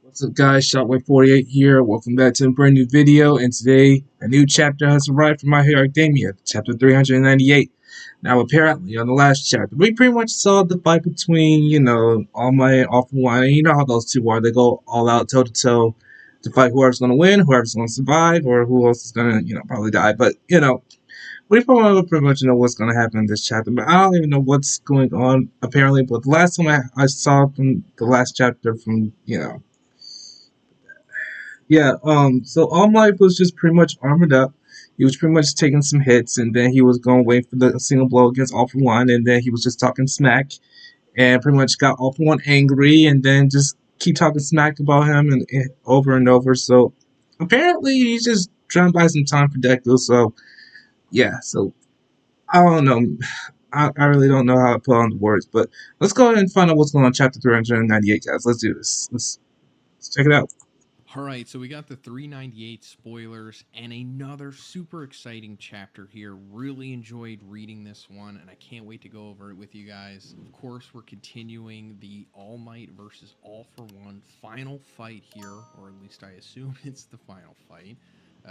What's up, guys? Shotway48 here. Welcome back to a brand new video. And today, a new chapter has arrived for My Hero Academia, chapter 398. Now, apparently, on the last chapter, we pretty much saw the fight between, All Might and All For One. And you know how those two are. They go all out toe to toe to fight whoever's going to win, whoever's going to survive, or who else is going to, probably die. But, we probably pretty much know what's going to happen in this chapter, but I don't even know what's going on, apparently. But the last time I saw from the last chapter from, yeah, so All Might was just pretty much armored up. He was pretty much taking some hits, and then he was going to wait for the single blow against All For One, and then he was just talking smack, and pretty much got All For One angry, and then just keep talking smack about him and over and over. So apparently he's just trying to buy some time for Deku. So yeah, so I don't know. I really don't know how to put on the words, but let's go ahead and find out what's going on in chapter 398, guys. Let's do this. Let's check it out. All right, so we got the 398 spoilers and another super exciting chapter here. Really enjoyed reading this one, and I can't wait to go over it with you guys. Of course, we're continuing the All Might versus All For One final fight here, or at least I assume it's the final fight.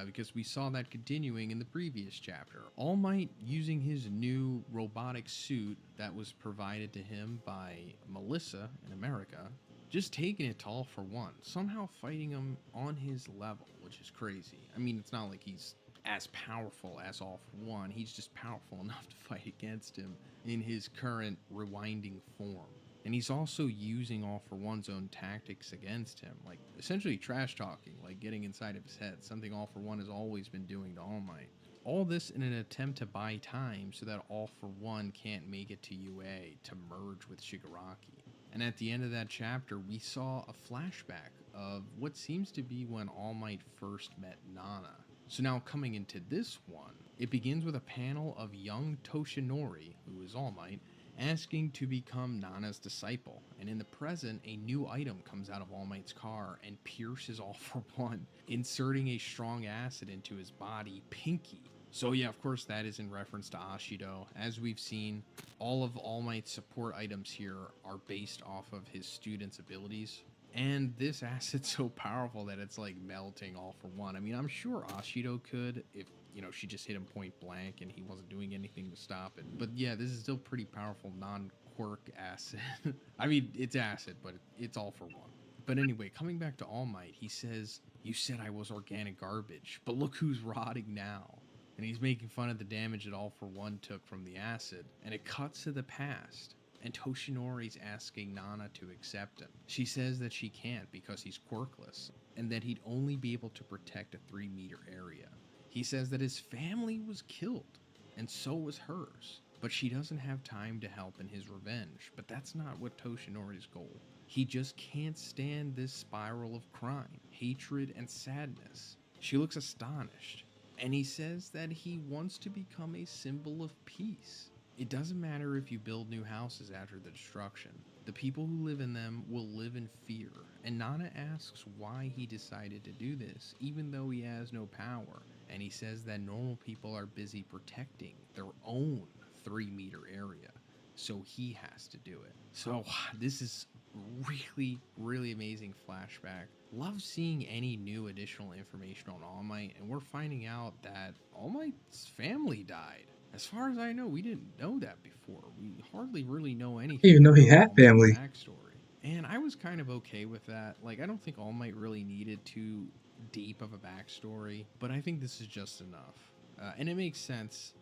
Because we saw that continuing in the previous chapter. All Might using his new robotic suit that was provided to him by Melissa in America, just taking it to All For One, somehow fighting him on his level, which is crazy. I mean, it's not like he's as powerful as All For One, he's just powerful enough to fight against him in his current rewinding form. And he's also using All For One's own tactics against him, like essentially trash talking, like getting inside of his head, something All For One has always been doing to All Might. All this in an attempt to buy time so that All For One can't make it to UA to merge with Shigaraki. And at the end of that chapter, we saw a flashback of what seems to be when All Might first met Nana. So now coming into this one, it begins with a panel of young Toshinori, who is All Might, asking to become Nana's disciple. And in the present, a new item comes out of All Might's car and pierces All For One, inserting a strong acid into his body, Pinky. So yeah, of course, that is in reference to Ashido. As we've seen, all of All Might's support items here are based off of his students' abilities. And this acid's so powerful that it's like melting All For One. I mean, I'm sure Ashido could if, she just hit him point blank and he wasn't doing anything to stop it. But yeah, this is still pretty powerful non-quirk acid. I mean, it's acid, but it's All For One. But anyway, coming back to All Might, he says, "You said I was organic garbage, but look who's rotting now." And he's making fun of the damage that All For One took from the acid. And it cuts to the past, and Toshinori's asking Nana to accept him. She says that she can't because he's quirkless, and that he'd only be able to protect a 3-meter area. He says that his family was killed, and so was hers. But she doesn't have time to help in his revenge. But that's not what Toshinori's goal. He just can't stand this spiral of crime, hatred, and sadness. She looks astonished. And he says that he wants to become a symbol of peace. It doesn't matter if you build new houses after the destruction. The people who live in them will live in fear. And Nana asks why he decided to do this, even though he has no power. And he says that normal people are busy protecting their own 3-meter area. So he has to do it. So this is really, really amazing flashback. Love seeing any new additional information on All Might, and we're finding out that All Might's family died. As far as I know, we didn't know that before. We hardly really know I didn't anything even know he about had All Might's family. backstory. And I was kind of okay with that. Like, I don't think All Might really needed too deep of a backstory, but I think this is just enough. And it makes sense,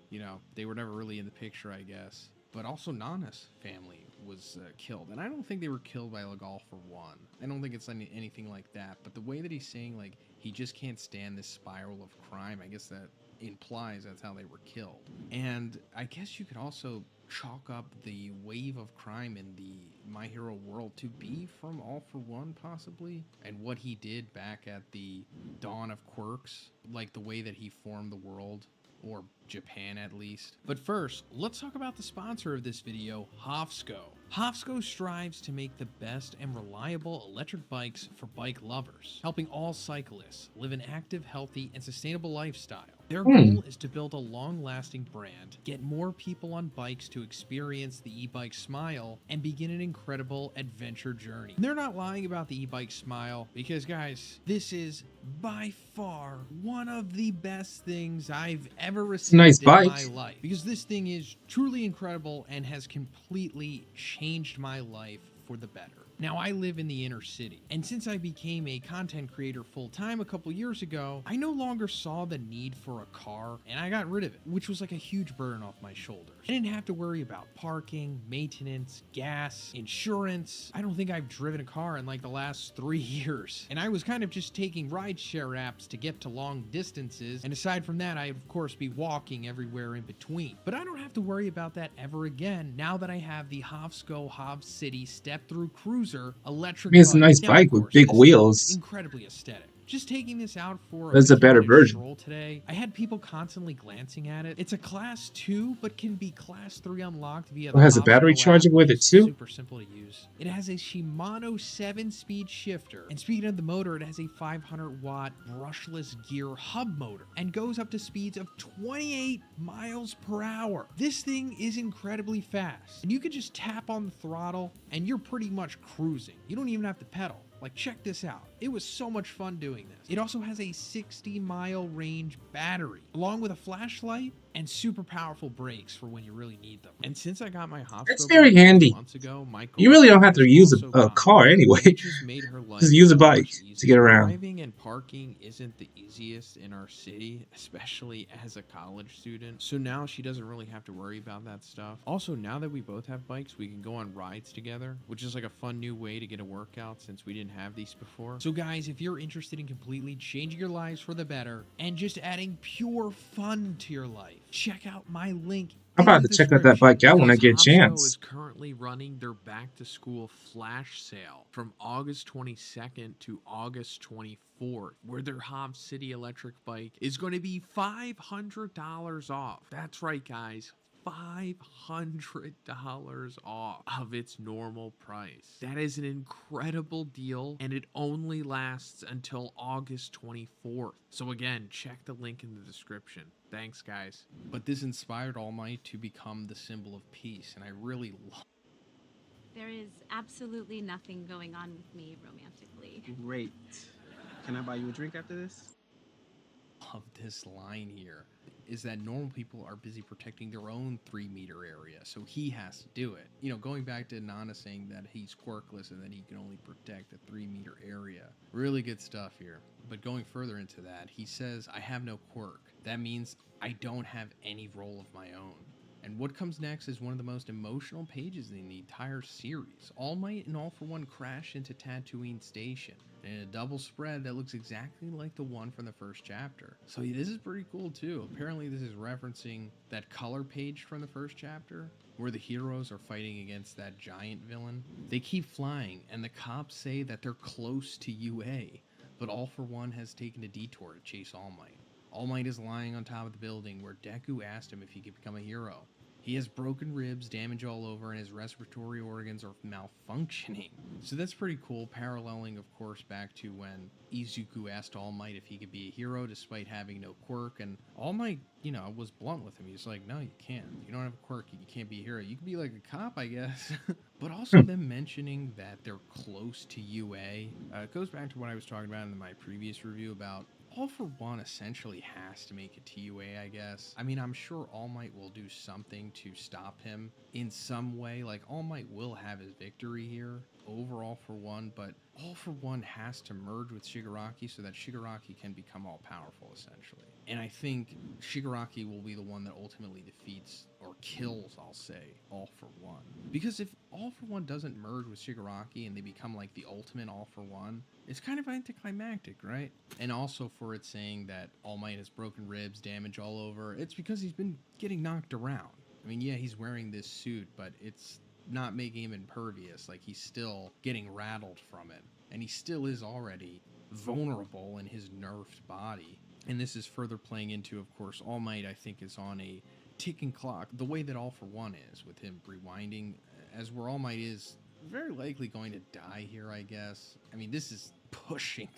they were never really in the picture, I guess. But also Nana's family was killed. And I don't think they were killed by like All For One. I don't think it's anything like that. But the way that he's saying like he just can't stand this spiral of crime, I guess that implies that's how they were killed. And I guess you could also chalk up the wave of crime in the My Hero world to be from All For One possibly, and what he did back at the dawn of quirks, like the way that he formed the world, or Japan at least. But first, let's talk about the sponsor of this video, Hofsco. Hofsco strives to make the best and reliable electric bikes for bike lovers, helping all cyclists live an active, healthy, and sustainable lifestyle. Their goal is to build a long-lasting brand, get more people on bikes to experience the e-bike smile, and begin an incredible adventure journey. And they're not lying about the e-bike smile because, guys, this is by far one of the best things I've ever It's a nice received in bike. my life, because this thing is truly incredible and has completely changed my life for the better. Now, I live in the inner city, and since I became a content creator full-time a couple years ago, I no longer saw the need for a car, and I got rid of it, which was like a huge burden off my shoulders. I didn't have to worry about parking, maintenance, gas, insurance. I don't think I've driven a car in like the last 3 years, and I was kind of just taking rideshare apps to get to long distances, and aside from that, I'd of course be walking everywhere in between. But I don't have to worry about that ever again now that I have the Hovsco Hob City step-through cruiser electric It's a bike. nice Now, bike of with course, big this thing looks wheels. incredibly aesthetic. Just taking this out for That's a better weekend version. stroll today, I had people constantly glancing at it. It's a Class 2, but can be Class 3 unlocked via the It has a battery Hopsco charger app, with which it is too. super simple to use. It has a Shimano 7-speed shifter, and speaking of the motor, it has a 500-watt brushless gear hub motor, and goes up to speeds of 28 miles per hour. This thing is incredibly fast, and you can just tap on the throttle, and you're pretty much cruising. You don't even have to pedal. Like, check this out. It was so much fun doing this. It also has a 60-mile range battery, along with a flashlight and super powerful brakes for when you really need them. And since I got my It's Hopsco very bike handy. months ago, my You really don't have girlfriend to has use also a gotten car one, anyway. which has made her life Just use a so bike much to easier. get around. Driving and parking isn't the easiest in our city, especially as a college student. So now she doesn't really have to worry about that stuff. Also, now that we both have bikes, we can go on rides together, which is like a fun new way to get a workout since we didn't have these before. So guys, if you're interested in completely changing your lives for the better and just adding pure fun to your life, check out my link I'm in about the to check out that description, bike out when I because get a Hopsco chance. is currently running their back to school flash sale from August 22nd to August 24th, where their Hob City electric bike is going to be $500 off. That's right, guys. $500 off of its normal price. That is an incredible deal, and it only lasts until August 24th. So again, check the link in the description. Thanks, guys. But this inspired All Might to become the symbol of peace, and I really love. There is absolutely nothing going on with me romantically. Great. Can I buy you a drink after this? Of this line here is that normal people are busy protecting their own 3-meter area, so he has to do it. You know, going back to Nana saying that he's quirkless and that he can only protect a 3-meter area. Really good stuff here. But going further into that, he says, I have no quirk. That means I don't have any role of my own. And what comes next is one of the most emotional pages in the entire series. All Might and All for One crash into Tatooine Station in a double spread that looks exactly like the one from the first chapter. So this is pretty cool too. Apparently this is referencing that color page from the first chapter where the heroes are fighting against that giant villain. They keep flying and the cops say that they're close to UA, but All for One has taken a detour to chase All Might. All Might is lying on top of the building where Deku asked him if he could become a hero. He has broken ribs, damage all over, and his respiratory organs are malfunctioning. So that's pretty cool, paralleling, of course, back to when Izuku asked All Might if he could be a hero despite having no quirk, and All Might, was blunt with him. He's like, no, you can't. You don't have a quirk, you can't be a hero. You can be like a cop, I guess. But also them mentioning that they're close to UA. It goes back to what I was talking about in my previous review about All for One essentially has to make it to UA, I guess. I mean, I'm sure All Might will do something to stop him in some way. Like, All Might will have his victory here over All for One, but All for One has to merge with Shigaraki so that Shigaraki can become all-powerful, essentially. And I think Shigaraki will be the one that ultimately defeats or kills, I'll say, All for One. Because if All for One doesn't merge with Shigaraki and they become like the ultimate All for One, it's kind of anticlimactic, right? And also for it saying that All Might has broken ribs, damage all over, it's because he's been getting knocked around. I mean, yeah, he's wearing this suit, but it's not making him impervious. Like, he's still getting rattled from it. And he still is already vulnerable in his nerfed body. And this is further playing into, of course, All Might, I think, is on a ticking clock, the way that All for One is, with him rewinding, as where All Might is very likely going to die here, I guess. I mean, this is pushing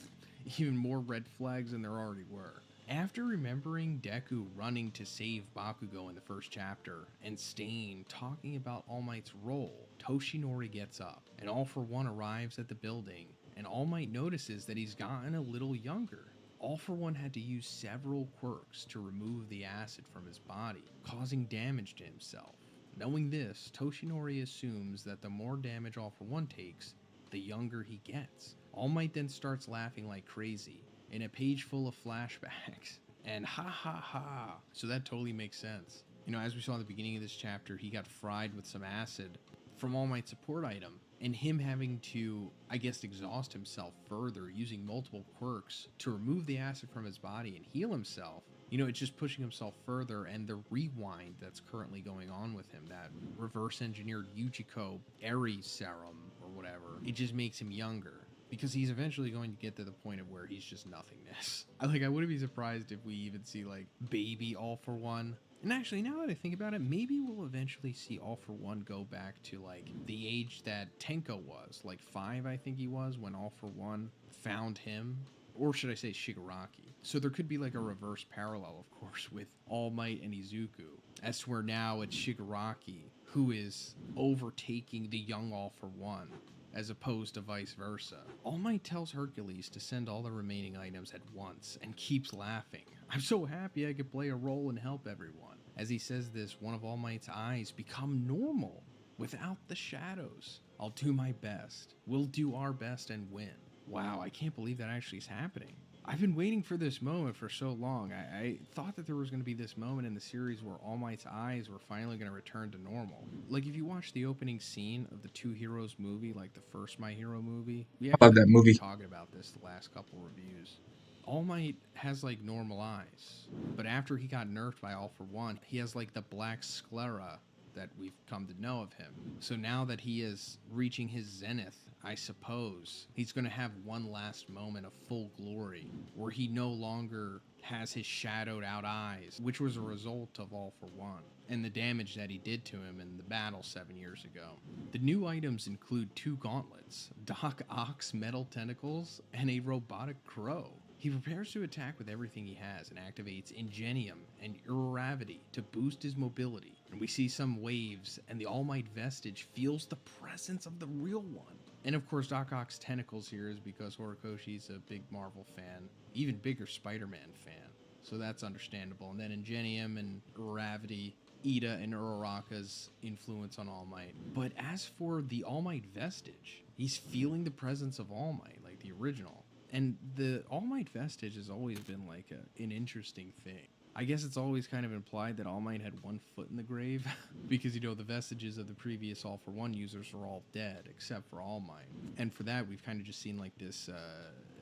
even more red flags than there already were. After remembering Deku running to save Bakugo in the first chapter, and Stain talking about All Might's role, Toshinori gets up, and All For One arrives at the building, and All Might notices that he's gotten a little younger. All For One had to use several quirks to remove the acid from his body, causing damage to himself. Knowing this, Toshinori assumes that the more damage All For One takes, the younger he gets. All Might then starts laughing like crazy, in a page full of flashbacks. And ha ha ha. So that totally makes sense. You know, as we saw in the beginning of this chapter, he got fried with some acid from All Might's support item. And him having to, I guess, exhaust himself further using multiple quirks to remove the acid from his body and heal himself. You know, it's just pushing himself further, and the rewind that's currently going on with him, that reverse engineered Yujiko Aries serum or whatever, it just makes him younger. Because he's eventually going to get to the point of where he's just nothingness. I wouldn't be surprised if we even see, like, baby All For One. And actually, now that I think about it, maybe we'll eventually see All For One go back to, like, the age that Tenko was. Like, 5, I think he was, when All For One found him. Or should I say Shigaraki. So there could be, like, a reverse parallel, of course, with All Might and Izuku. As to where now it's Shigaraki who is overtaking the young All For One, as opposed to vice versa. All Might tells Hercules to send all the remaining items at once and keeps laughing. I'm so happy I could play a role and help everyone. As he says this, one of All Might's eyes become normal without the shadows. I'll do my best. We'll do our best and win. Wow, I can't believe that actually is happening. I've been waiting for this moment for so long. I thought that there was going to be this moment in the series where All Might's eyes were finally going to return to normal. Like, if you watch the opening scene of the Two Heroes movie, like the first My Hero movie, we I love that actually movie. been talking about this the last couple reviews. All Might has, like, normal eyes, but after he got nerfed by All For One, he has, like, the black sclera that we've come to know of him. So now that he is reaching his zenith, I suppose, he's going to have one last moment of full glory where he no longer has his shadowed out eyes, which was a result of All For One and the damage that he did to him in the battle 7 years ago. The new items include 2 gauntlets, Doc Ock's metal tentacles, and a robotic crow. He prepares to attack with everything he has and activates Ingenium and Irravity to boost his mobility. And we see some waves, and the All Might vestige feels the presence of the real one. And of course, Doc Ock's tentacles here is because Horikoshi's a big Marvel fan, even bigger Spider-Man fan. So that's understandable. And then Ingenium and Irravity, Ida and Uraraka's influence on All Might. But as for the All Might vestige, he's feeling the presence of All Might, like the original. And the All Might vestige has always been like an interesting thing. I guess it's always kind of implied that All Might had one foot in the grave because, you know, the vestiges of the previous All For One users are all dead except for All Might. And for that, we've kind of just seen like this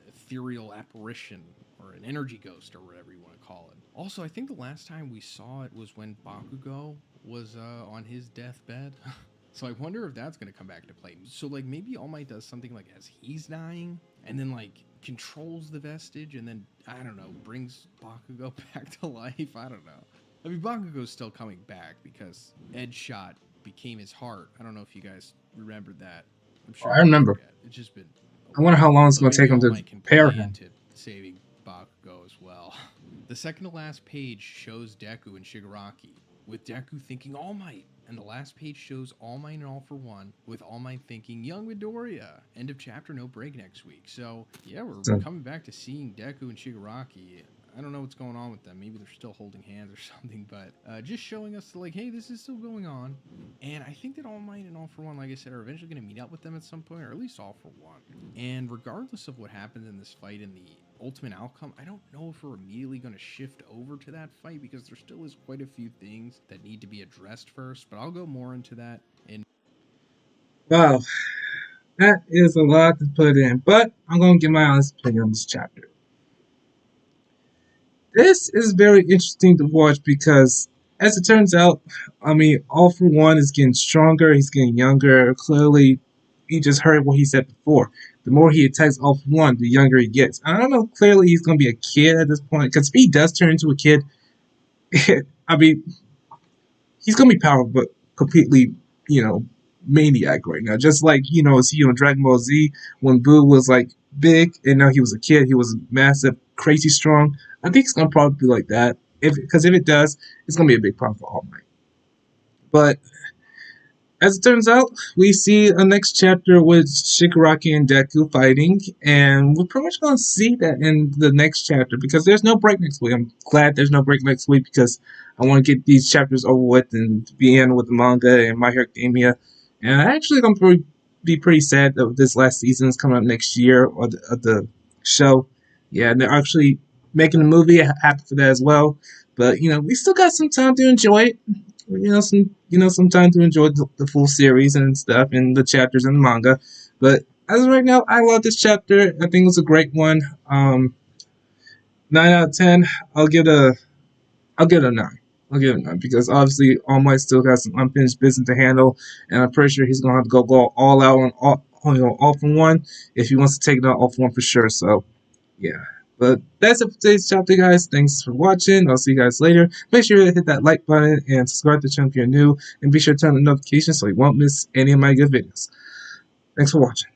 ethereal apparition or an energy ghost or whatever you want to call it. Also, I think the last time we saw it was when Bakugo was on his deathbed. So I wonder if that's going to come back to play. So, like, maybe All Might does something like as he's dying and then, like, controls the vestige and then, I don't know, brings Bakugo back to life. I don't know. I mean, Bakugo's still coming back because Ed's shot became his heart. I don't know if you guys remembered that. I'm sure I remember. it's just been... I wonder how long it's going to take him All to Might can pair play him. into saving Bakugo as well. The second to last page shows Deku and Shigaraki, with Deku thinking All Might. And the last page shows All Might and All For One, with All Might thinking young Midoriya. End of chapter, no break next week. So, yeah, we're coming back to seeing Deku and Shigaraki. I don't know what's going on with them. Maybe they're still holding hands or something, but just showing us, like, hey, this is still going on. And I think that All Might and All For One, like I said, are eventually going to meet up with them at some point, or at least All For One. And regardless of what happens in this fight and the ultimate outcome, I don't know if we're immediately going to shift over to that fight because there still is quite a few things that need to be addressed first, but I'll go more into that in... Wow, that is a lot to put in, but I'm going to give my honest opinion on this chapter. This is very interesting to watch because, as it turns out, I mean, All For One is getting stronger, he's getting younger. Clearly, you just heard what he said before. The more he attacks All For One, the younger he gets. I don't know, clearly he's going to be a kid at this point, because if he does turn into a kid, I mean, he's going to be powerful, but completely, you know, maniac right now. Just like, you know, see on Dragon Ball Z, when Boo was, like, big, and now he was a kid. He was massive, crazy strong. I think it's gonna probably be like that. Because if it does, it's gonna be a big problem for All Might. But as it turns out, we see a next chapter with Shigaraki and Deku fighting, and we're pretty much going to see that in the next chapter because there's no break next week. I'm glad there's no break next week because I want to get these chapters over with and be in with the manga and My Hero Academia. And I actually going to be pretty sad that this last season is coming up next year or the show. Yeah, and they're actually making a movie. Happy for that as well. But we still got some time to enjoy it. Some time to enjoy the full series and stuff and the chapters in the manga. But as of right now, I love this chapter. I think it's a great one. 9 out of 10. I'll give it a 9. I'll give it a 9 because obviously All Might still got some unfinished business to handle, and I'm pretty sure he's gonna have to go all out on all for one if he wants to take it out all for one for sure. So yeah. But that's it for today's chapter, guys. Thanks for watching. I'll see you guys later. Make sure to hit that like button and subscribe to the channel if you're new. And be sure to turn on the notifications so you won't miss any of my good videos. Thanks for watching.